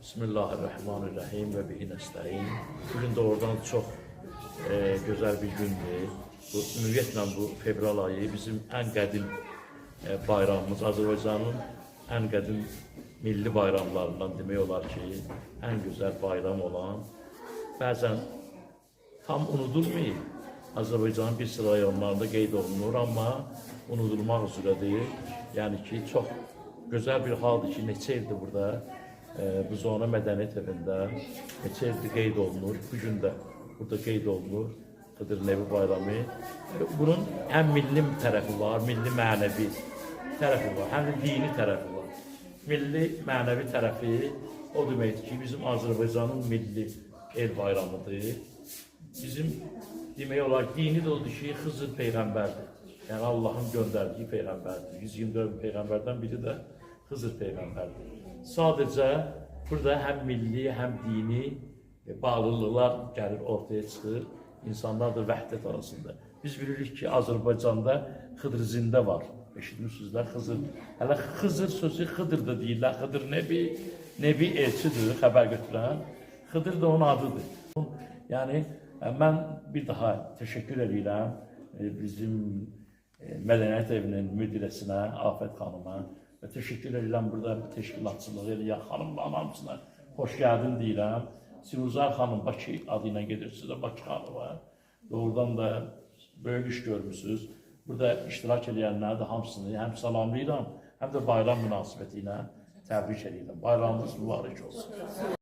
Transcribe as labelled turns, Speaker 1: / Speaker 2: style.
Speaker 1: Bismillahirrahmanirrahim ve bihi nestaîn. Bugün doğrudan çok güzel bir gündür. Bu, ümumiyyətlə bu fevral ayı bizim en qədim bayramımız, Azərbaycanın en qədim milli bayramlarından demək olar ki, en güzel bayram olan, bəzən tam unudulmayıb. Azərbaycanın bir sıra rayonlarında qeyd olunur, amma unudulmaq üzrədir. Yəni ki, çox gözəl bir haldır ki, neçə ildir burada bu zona mədəniyyət evində neçə ildir qeyd olunur. Bugün də burada qeyd olunur Xıdır Nebi bayramı. Bunun həm milli tərəfi var, milli mənəvi tərəfi var, həm də dini tərəfi var. Milli mənəvi tərəfi o deməkdir ki, bizim Azərbaycanın milli el bayramıdır. Bizim demək olar dini də odur ki, Xızır Peyğəmbərdir. Yəni Allahın göndərdiyi Peyğəmbərdir. 124 Peyğəmbərdən biri də Xızır Peyğəmbərdir. Sadəcə burada həm milli, həm dini bağlılıqlar gəlir, ortaya çıxır. İnsanlar da vəhdət arasında. Biz bilirik ki, Azərbaycanda Xıdır zində var. Eşitmişsizlər, Xızır. Hələ Xızır sözü Xıdır da deyirlər. Xıdır Nebi elçidir, xəbər götürən. Xıdır da onun adıdır. Yəni, mən bir daha təşəkkür edirəm bizim Mədəniyyət evinin müdirəsinə, Afət xanıma və təşəkkür edirəm burada təşkilatçılığı eləyən xanımların hamısına xoş gəldin deyirəm. Siruzar xanım Bakı adı ilə gedir sizə, Bakı xanıma. Doğrudan da böyük iş görmüşsünüz. Burada iştirak edənləri də hamısını həm salamlayıram, həm də bayram münasibəti ilə təbrik edirəm. Bayramınız mübarək olsun.